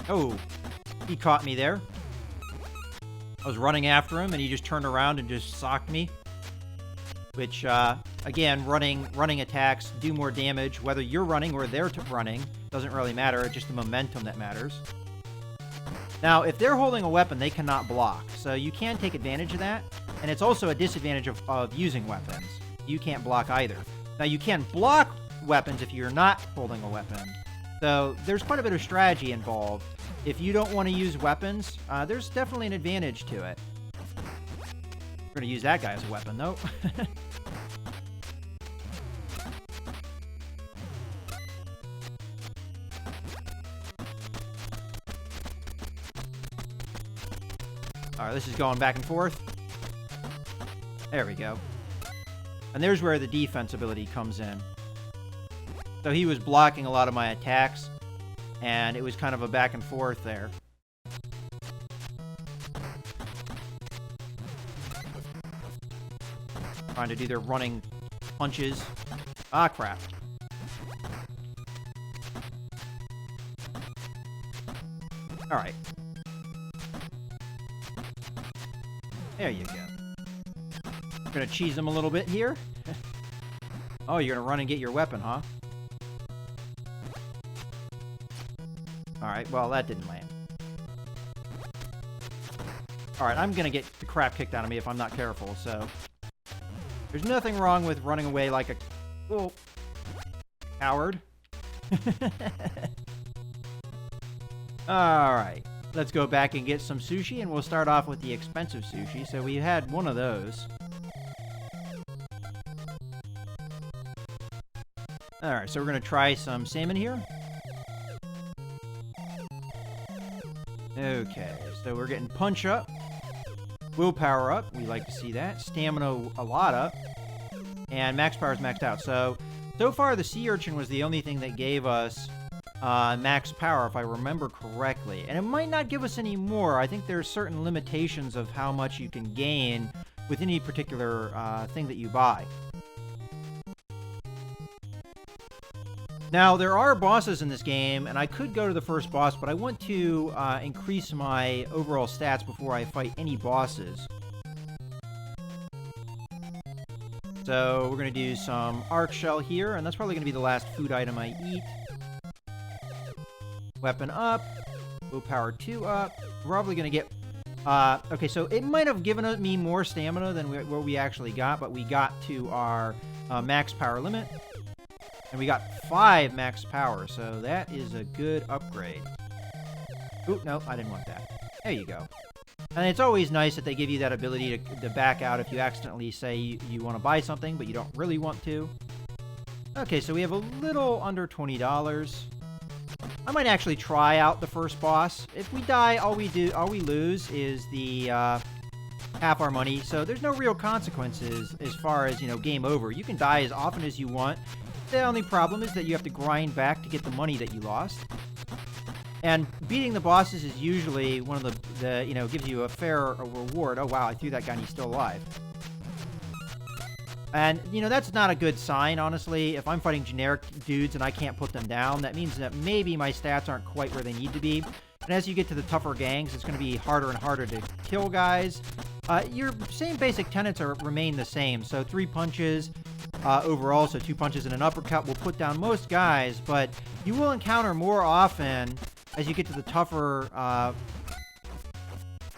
Oh, he caught me there. I was running after him, and he just turned around and just socked me. Which, again, running attacks do more damage, whether you're running or they're running. Doesn't really matter. It's just the momentum that matters. Now, if they're holding a weapon, they cannot block. So you can take advantage of that. And it's also a disadvantage of using weapons. You can't block either. Now, you can block weapons if you're not holding a weapon. So there's quite a bit of strategy involved. If you don't want to use weapons, there's definitely an advantage to it. We're going to use that guy as a weapon, though. All right, this is going back and forth. There we go. And there's where the defense ability comes in. So he was blocking a lot of my attacks, and it was kind of a back and forth there. Trying to do their running punches. Ah, crap. All right. There you go. Gonna cheese them a little bit here. Oh, you're gonna run and get your weapon, huh? Alright, well, that didn't land. Alright, I'm gonna get the crap kicked out of me if I'm not careful, so... There's nothing wrong with running away like a... Oh, coward. Alright. Let's go back and get some sushi, and we'll start off with the expensive sushi. So we had one of those. Alright, so we're going to try some salmon here. Okay, so we're getting punch up. Willpower up. We like to see that. Stamina a lot up. And max power is maxed out. So far the sea urchin was the only thing that gave us max power, if I remember correctly. And it might not give us any more. I think there's certain limitations of how much you can gain with any particular thing that you buy. Now, there are bosses in this game, and I could go to the first boss, but I want to increase my overall stats before I fight any bosses. So we're going to do some arc shell here, and that's probably going to be the last food item I eat. Weapon up. Willpower 2 up. We're probably going to get... okay, so it might have given me more stamina than what we actually got, but we got to our max power limit. And we got 5 max power, so that is a good upgrade. Oop, no, I didn't want that. There you go. And it's always nice that they give you that ability to back out if you accidentally say you want to buy something, but you don't really want to. Okay, so we have a little under $20. I might actually try out the first boss. If we die, all we lose is the half our money. So there's no real consequences as far as, game over. You can die as often as you want. The only problem is that you have to grind back to get the money that you lost. And beating the bosses is usually one of the gives you a fair reward. Oh, wow, I threw that guy and he's still alive. And, that's not a good sign, honestly. If I'm fighting generic dudes and I can't put them down, that means that maybe my stats aren't quite where they need to be. And as you get to the tougher gangs, it's going to be harder and harder to kill guys. Your same basic tenets remain the same. So 3 punches overall, so 2 punches and an uppercut will put down most guys, but you will encounter more often as you get to the tougher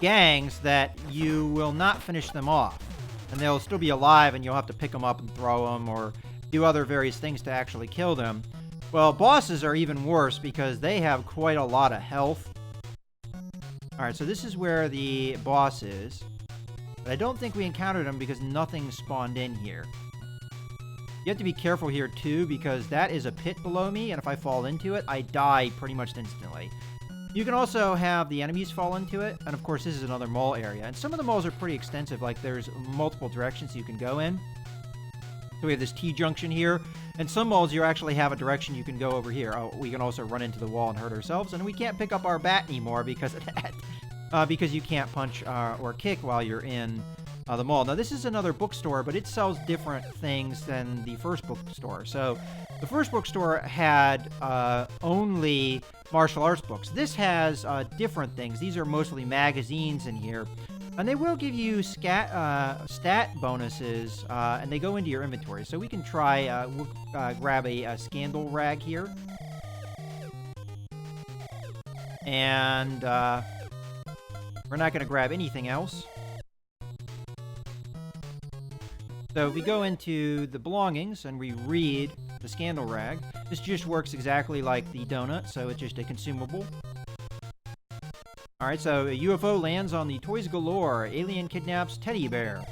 gangs that you will not finish them off. And they'll still be alive, and you'll have to pick them up and throw them or do other various things to actually kill them. Well, bosses are even worse because they have quite a lot of health. Alright, so this is where the boss is. But I don't think we encountered him because nothing spawned in here. You have to be careful here, too, because that is a pit below me, and if I fall into it, I die pretty much instantly. You can also have the enemies fall into it, and of course this is another mall area. And some of the malls are pretty extensive, like there's multiple directions you can go in. So we have this T-junction here, and some malls you actually have a direction you can go over here. Oh, we can also run into the wall and hurt ourselves, and we can't pick up our bat anymore because of that. Because you can't punch or kick while you're in the mall. Now, this is another bookstore, but it sells different things than the first bookstore. So, the first bookstore had only martial arts books. This has different things. These are mostly magazines in here. And they will give you stat bonuses, and they go into your inventory. So we can try, we'll grab a scandal rag here. And we're not going to grab anything else. So if we go into the belongings and we read the scandal rag, this just works exactly like the donut, so it's just a consumable. Alright, so a UFO lands on the Toys Galore. Alien kidnaps teddy bear.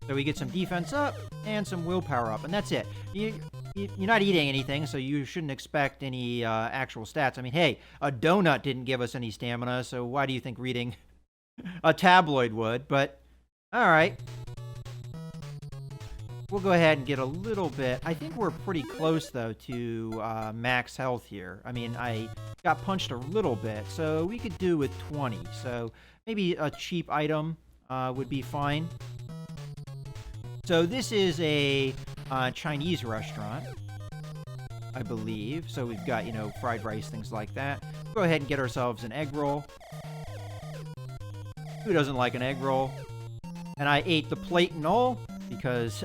So we get some defense up and some willpower up, and that's it. You're not eating anything, so you shouldn't expect any actual stats. I mean, hey, a donut didn't give us any stamina, so why do you think reading a tabloid would? But, alright. We'll go ahead and get a little bit. I think we're pretty close, though, to max health here. I mean, I got punched a little bit, so we could do with 20. So maybe a cheap item would be fine. So this is a Chinese restaurant, I believe. So we've got, you know, fried rice, things like that. Go ahead and get ourselves an egg roll. Who doesn't like an egg roll? And I ate the plate and all, because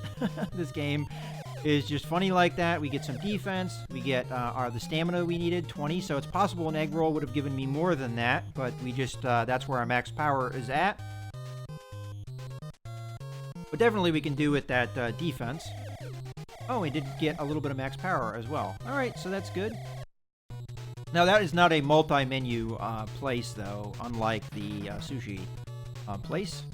this game is just funny like that. We get some defense. We get the stamina we needed, 20. So it's possible an egg roll would have given me more than that, but we just, that's where our max power is at. But definitely we can do with that defense. Oh, we did get a little bit of max power as well. All right, so that's good. Now, that is not a multi-menu place, though, unlike the sushi place.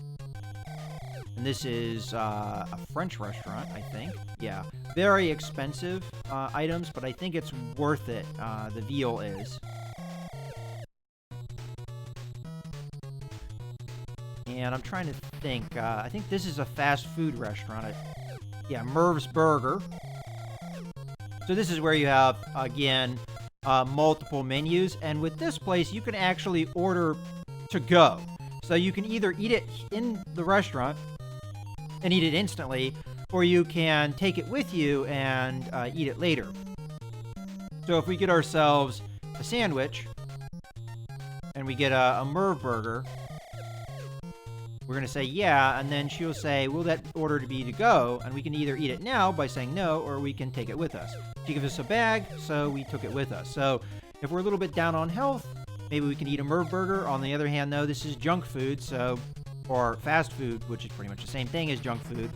And this is a French restaurant, I think. Yeah, very expensive items, but I think it's worth it. The veal is. And I'm trying to think. I think this is a fast food restaurant. Yeah, Merv's Burger. So this is where you have, again, multiple menus. And with this place, you can actually order to go. So you can either eat it in the restaurant and eat it instantly, or you can take it with you and eat it later. So if we get ourselves a sandwich and we get a Merv burger, we're going to say yeah, and then she'll say, will that order to be to go? And we can either eat it now by saying no, or we can take it with us. She gives us a bag, so we took it with us. So if we're a little bit down on health, maybe we can eat a Merv burger. On the other hand, though, this is junk food, so, or fast food, which is pretty much the same thing as junk food.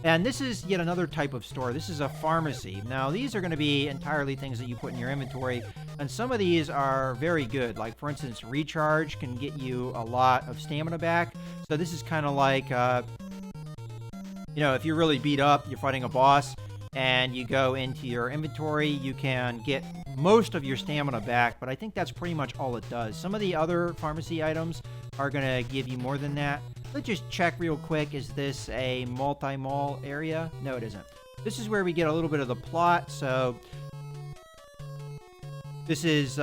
And this is yet another type of store. This is a pharmacy. Now, these are going to be entirely things that you put in your inventory, and some of these are very good. Like, for instance, recharge can get you a lot of stamina back. So this is kind of like, you know, if you're really beat up, you're fighting a boss, and you go into your inventory, you can get most of your stamina back, but I think that's pretty much all it does. Some of the other pharmacy items are going to give you more than that. Let's just check real quick. Is this a multi-mall area? No, it isn't. This is where we get a little bit of the plot. So this is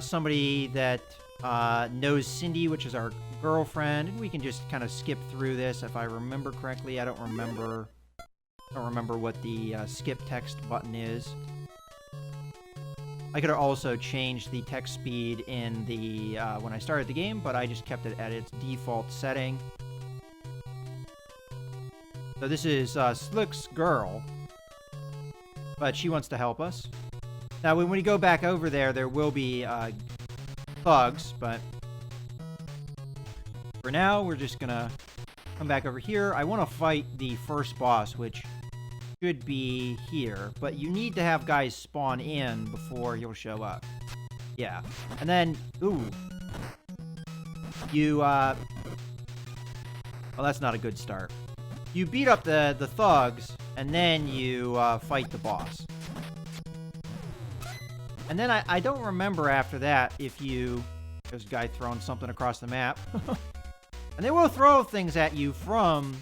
somebody that knows Cindy, which is our girlfriend. And we can just kind of skip through this if I remember correctly. I don't remember what the skip text button is. I could have also changed the text speed in the when I started the game, but I just kept it at its default setting. So this is Slick's girl, but she wants to help us. Now, when we go back over there, there will be thugs, but for now, we're just gonna come back over here. I want to fight the first boss, which should be here, but you need to have guys spawn in before he'll show up. Yeah, and then, ooh, you, well, that's not a good start. You beat up the thugs, and then you fight the boss. And then I don't remember after that if you... There's a guy throwing something across the map. And they will throw things at you from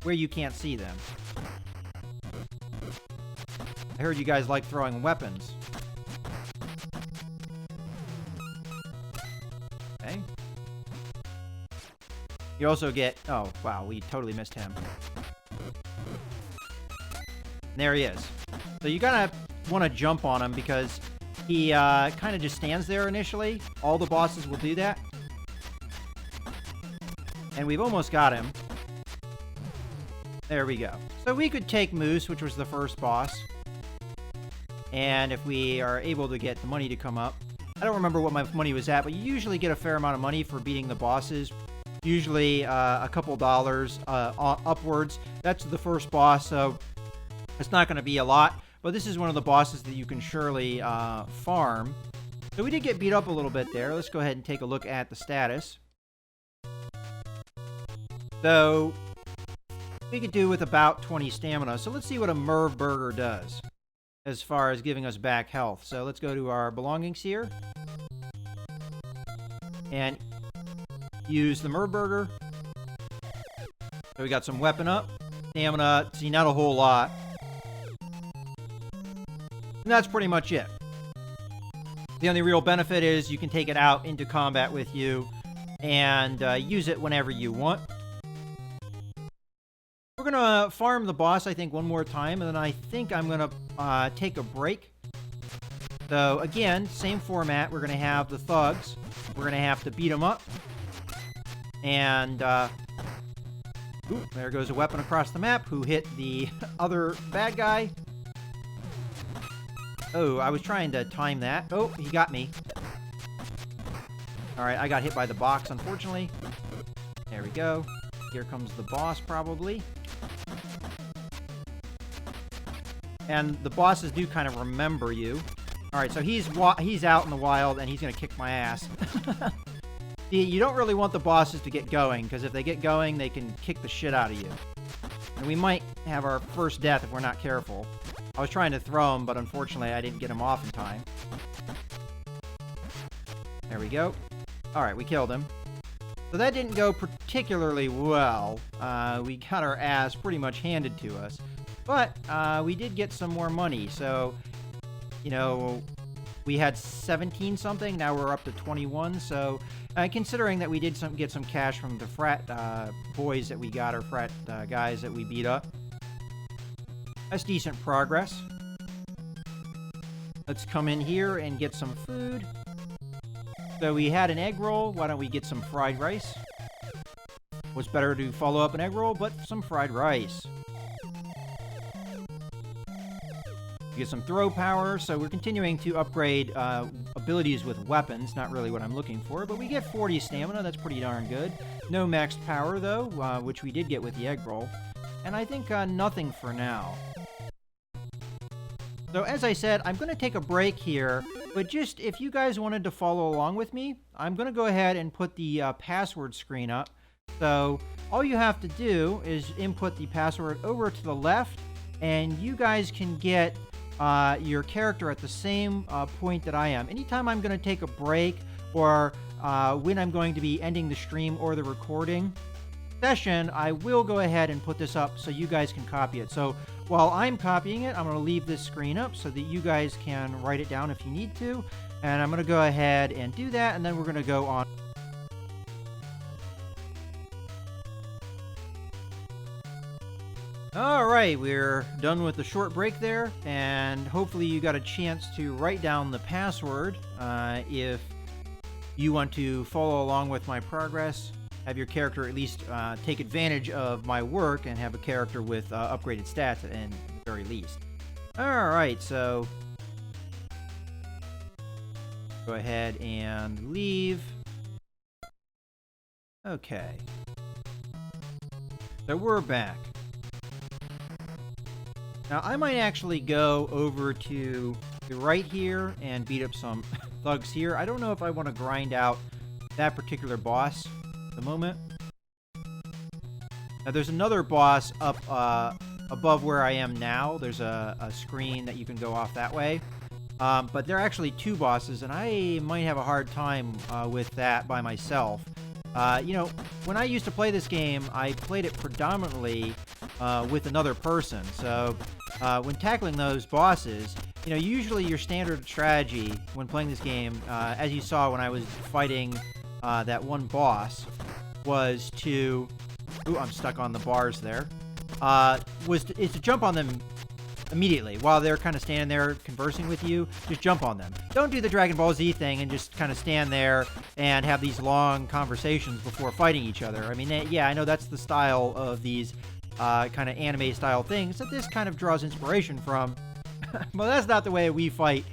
where you can't see them. I heard you guys like throwing weapons. Okay. You also get... Oh, wow, we totally missed him. There he is. So you gotta want to jump on him because he kind of just stands there initially. All the bosses will do that. And we've almost got him. There we go. So we could take Moose, which was the first boss. And if we are able to get the money to come up. I don't remember what my money was at, but you usually get a fair amount of money for beating the bosses. Usually a couple dollars upwards. That's the first boss, so it's not going to be a lot. But this is one of the bosses that you can surely farm. So we did get beat up a little bit there. Let's go ahead and take a look at the status. So we could do with about 20 stamina. So let's see what a Merv Burger does as far as giving us back health. So let's go to our belongings here and use the Merv Burger. So we got some weapon up, stamina, see, not a whole lot. And that's pretty much it. The only real benefit is you can take it out into combat with you and use it whenever you want. We're going to farm the boss, I think, one more time, and then I think I'm going to take a break. So, again, same format. We're going to have the thugs. We're going to have to beat them up. And, ooh, there goes a weapon across the map who hit the other bad guy. Oh, I was trying to time that. Oh, he got me. Alright, I got hit by the box, unfortunately. There we go. Here comes the boss, probably. And the bosses do kind of remember you. Alright, so he's out in the wild, and he's going to kick my ass. See, you don't really want the bosses to get going, because if they get going, they can kick the shit out of you. And we might have our first death if we're not careful. I was trying to throw him, but unfortunately I didn't get him off in time. There we go. Alright, we killed him. So that didn't go particularly well. We got our ass pretty much handed to us. But we did get some more money. So, you know, we had 17 something. Now we're up to 21. So, considering that we did get some cash from the frat boys that we got, or frat guys that we beat up, that's decent progress. Let's come in here and get some food. So we had an egg roll. Why don't we get some fried rice? What's better to follow up an egg roll but some fried rice? Get some throw power. So we're continuing to upgrade abilities with weapons. Not really what I'm looking for, but we get 40 stamina. That's pretty darn good. No maxed power, though, which we did get with the egg roll. And I think nothing for now. So as I said, I'm going to take a break here, but just if you guys wanted to follow along with me, I'm going to go ahead and put the password screen up. So all you have to do is input the password over to the left, and you guys can get your character at the same point that I am. Anytime I'm going to take a break, or when I'm going to be ending the stream or the recording session, I will go ahead and put this up so you guys can copy it. So while I'm copying it, I'm going to leave this screen up so that you guys can write it down if you need to. And I'm going to go ahead and do that, and then we're going to go on. Alright, we're done with the short break there, and hopefully you got a chance to write down the password if you want to follow along with my progress. Have your character at least take advantage of my work and have a character with upgraded stats at the very least. Alright, so go ahead and leave. Okay. So we're back. Now I might actually go over to the right here and beat up some thugs here. I don't know if I want to grind out that particular boss the moment. Now there's another boss up above where I am now. There's a screen that you can go off that way. But there are actually two bosses, and I might have a hard time with that by myself. You know, when I used to play this game, I played it predominantly with another person. So when tackling those bosses, you know, usually your standard strategy when playing this game, as you saw when I was fighting that one boss, was to... Ooh, I'm stuck on the bars there. Is to jump on them immediately while they're kind of standing there conversing with you. Just jump on them. Don't do the Dragon Ball Z thing and just kind of stand there and have these long conversations before fighting each other. I mean, yeah, I know that's the style of these kind of anime style things that this kind of draws inspiration from. But that's not the way we fight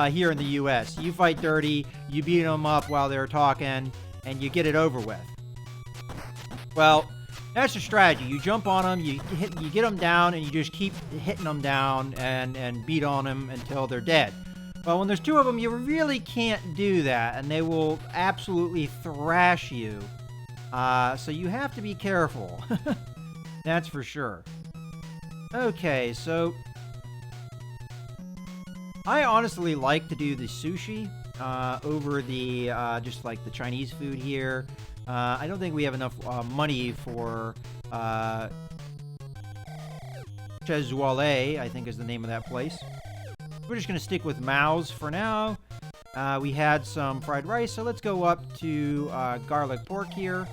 here in the U.S. You fight dirty, you beat them up while they're talking, and you get it over with. Well, that's the strategy. You jump on them, you get them down, and you just keep hitting them down and beat on them until they're dead. Well, when there's two of them, you really can't do that, and they will absolutely thrash you. So you have to be careful. That's for sure. Okay, so I honestly like to do the sushi over the just like the Chinese food here. I don't think we have enough money for Chezuale, I think is the name of that place. We're just going to stick with Mao's for now. We had some fried rice, so let's go up to garlic pork here.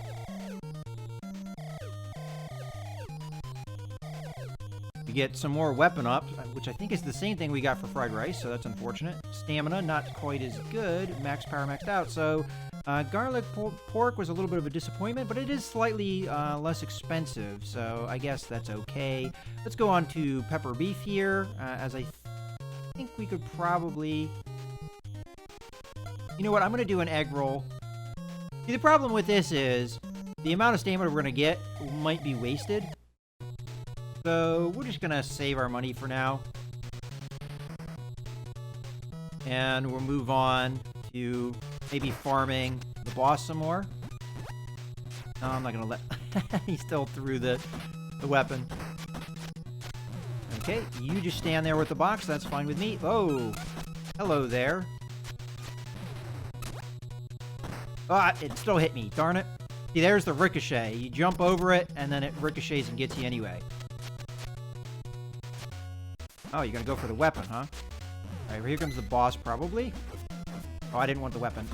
We get some more weapon up, which I think is the same thing we got for fried rice, so that's unfortunate. Stamina, not quite as good. Max power maxed out, so garlic pork was a little bit of a disappointment, but it is slightly less expensive, so I guess that's okay. Let's go on to pepper beef here, as I think we could probably... You know what, I'm going to do an egg roll. See, the problem with this is the amount of stamina we're going to get might be wasted. So we're just going to save our money for now. And we'll move on to maybe farming the boss some more. No, I'm not going to let... He still threw the weapon. Okay, you just stand there with the box. That's fine with me. Oh, hello there. Ah, it still hit me. Darn it. See, there's the ricochet. You jump over it, and then it ricochets and gets you anyway. Oh, you're going to go for the weapon, huh? All right, here comes the boss, probably. Oh, I didn't want the weapon.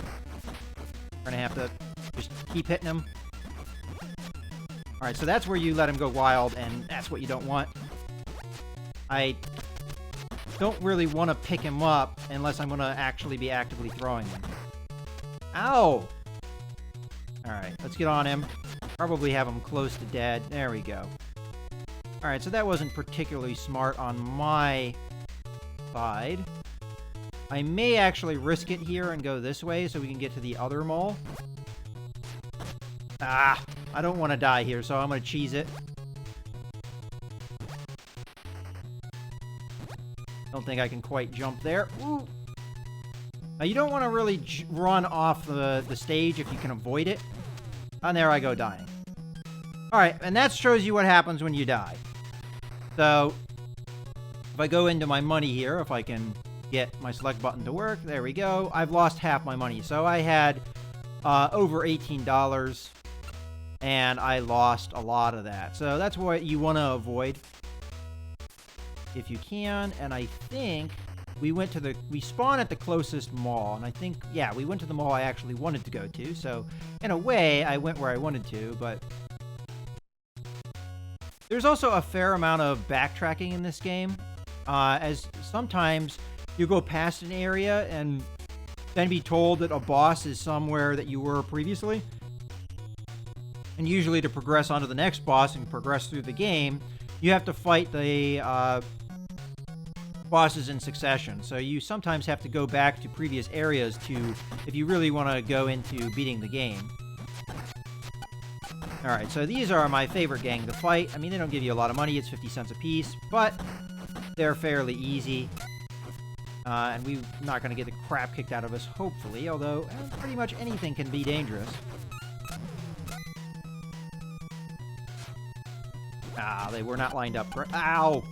We're going to have to just keep hitting him. All right, so that's where you let him go wild, and that's what you don't want. I don't really want to pick him up unless I'm going to actually be actively throwing him. Ow! All right, let's get on him. Probably have him close to dead. There we go. All right, so that wasn't particularly smart on my side. I may actually risk it here and go this way so we can get to the other mall. Ah, I don't want to die here, so I'm going to cheese it. Don't think I can quite jump there. Ooh. Now, you don't want to really run off the stage if you can avoid it. And there I go dying. All right, and that shows you what happens when you die. So, if I go into my money here, if I can get my select button to work, there we go. I've lost half my money. So I had over $18, and I lost a lot of that. So that's what you want to avoid if you can. And I think we spawned at the closest mall, and I think, yeah, we went to the mall I actually wanted to go to. So in a way, I went where I wanted to, but there's also a fair amount of backtracking in this game, as sometimes you go past an area and then be told that a boss is somewhere that you were previously. And usually to progress onto the next boss and progress through the game, you have to fight the bosses in succession. So you sometimes have to go back to previous areas if you really want to go into beating the game. Alright, so these are my favorite gang to fight. I mean, they don't give you a lot of money. It's 50 cents a piece, but they're fairly easy. And we're not going to get the crap kicked out of us, hopefully, although pretty much anything can be dangerous. Ah, they were not lined up. Ow!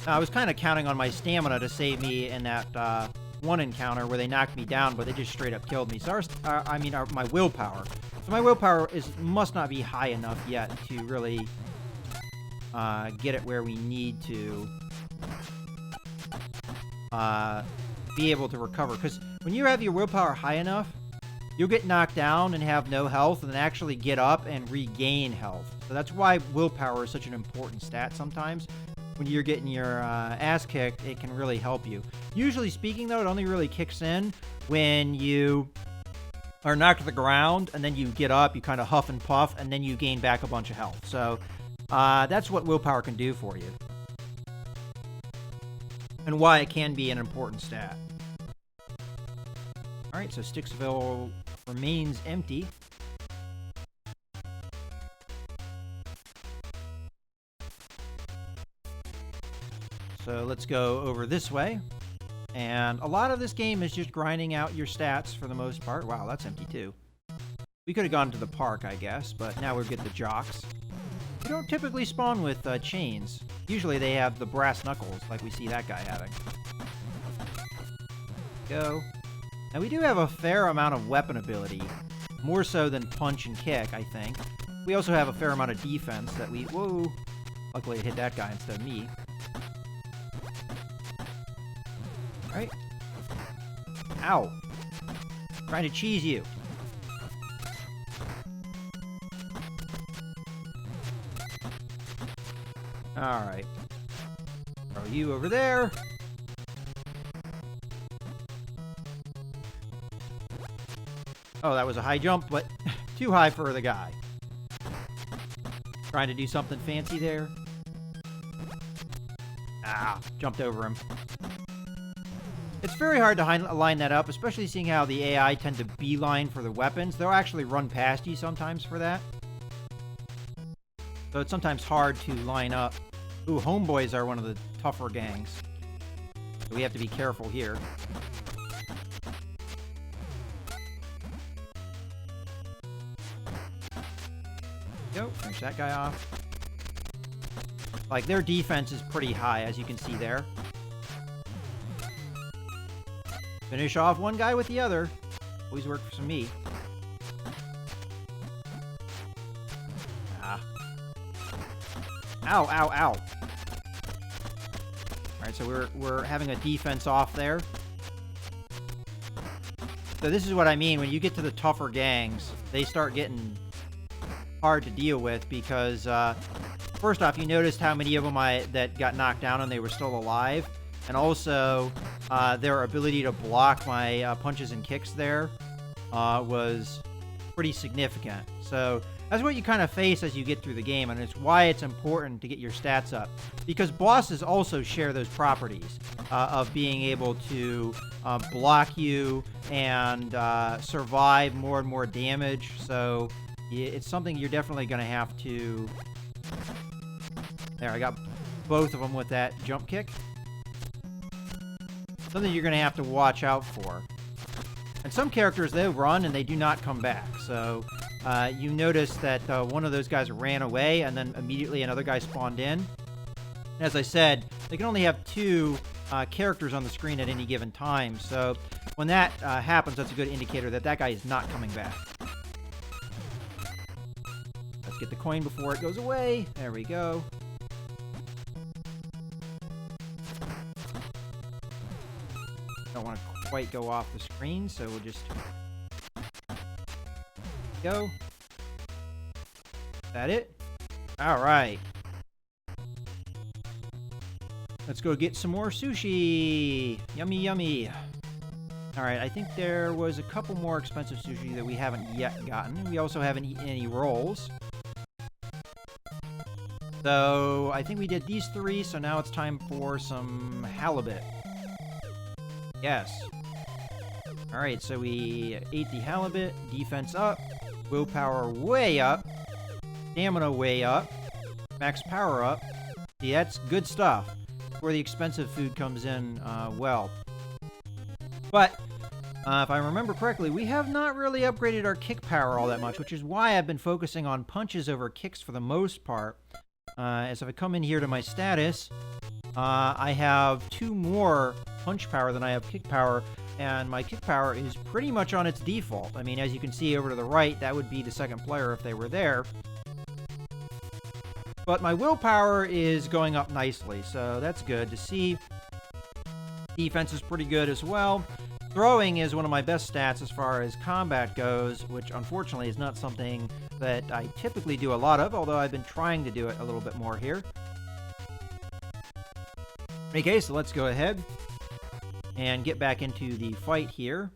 I was kind of counting on my stamina to save me in that one encounter where they knocked me down, but they just straight up killed me. So my willpower. So my willpower must not be high enough yet to really get it where we need to be able to recover. Because when you have your willpower high enough, you'll get knocked down and have no health and then actually get up and regain health. So that's why willpower is such an important stat sometimes. When you're getting your ass kicked, it can really help you. Usually speaking, though, it only really kicks in when you are knocked to the ground and then you get up, you kind of huff and puff, and then you gain back a bunch of health. So that's what willpower can do for you. And why it can be an important stat. Alright, so Sticksville remains empty. So let's go over this way. And a lot of this game is just grinding out your stats for the most part. Wow, that's empty too. We could have gone to the park, I guess, but now we get the jocks. You don't typically spawn with chains. Usually they have the brass knuckles, like we see that guy having. Go. Now we do have a fair amount of weapon ability. More so than punch and kick, I think. We also have a fair amount of defense that we... Whoa! Luckily it hit that guy instead of me. Right? Ow. Trying to cheese you. Alright. Throw you over there. Oh, that was a high jump, but too high for the guy. Trying to do something fancy there. Ah, jumped over him. It's very hard to line that up, especially seeing how the AI tend to beeline for the weapons. They'll actually run past you sometimes for that. So it's sometimes hard to line up. Ooh, homeboys are one of the tougher gangs. So we have to be careful here. Go, finish that guy off. Like, their defense is pretty high, as you can see there. Finish off one guy with the other. Always worked for me. Ah. Ow, ow, ow. Alright, so we're having a defense off there. So this is what I mean. When you get to the tougher gangs, they start getting hard to deal with because, first off, you noticed how many of them that got knocked down and they were still alive. And also, their ability to block my punches and kicks there was pretty significant. So that's what you kind of face as you get through the game, and it's why it's important to get your stats up. Because bosses also share those properties of being able to block you and survive more and more damage. So it's something you're definitely going to have to... There, I got both of them with that jump kick. Something you're going to have to watch out for. And some characters, they run and they do not come back. So you notice that one of those guys ran away and then immediately another guy spawned in. As I said, they can only have two characters on the screen at any given time. So when that happens, that's a good indicator that that guy is not coming back. Let's get the coin before it goes away. There we go. Don't want to quite go off the screen, so we'll just go. Is that it? All right. Let's go get some more sushi. Yummy, yummy. All right, I think there was a couple more expensive sushi that we haven't yet gotten. We also haven't eaten any rolls. So I think we did these three, so now it's time for some halibut. Yes. Alright, so we ate the halibut, defense up, willpower way up, stamina way up, max power up. See, that's good stuff. Where the expensive food comes in well. But, if I remember correctly, we have not really upgraded our kick power all that much, which is why I've been focusing on punches over kicks for the most part. As if I come in here to my status, I have 2 more punch power than I have kick power, and my kick power is pretty much on its default. I mean, as you can see over to the right, that would be the second player if they were there. But my willpower is going up nicely, so that's good to see. Defense is pretty good as well. Throwing is one of my best stats as far as combat goes, which unfortunately is not something that I typically do a lot of, although I've been trying to do it a little bit more here. Okay, so let's go ahead and get back into the fight here.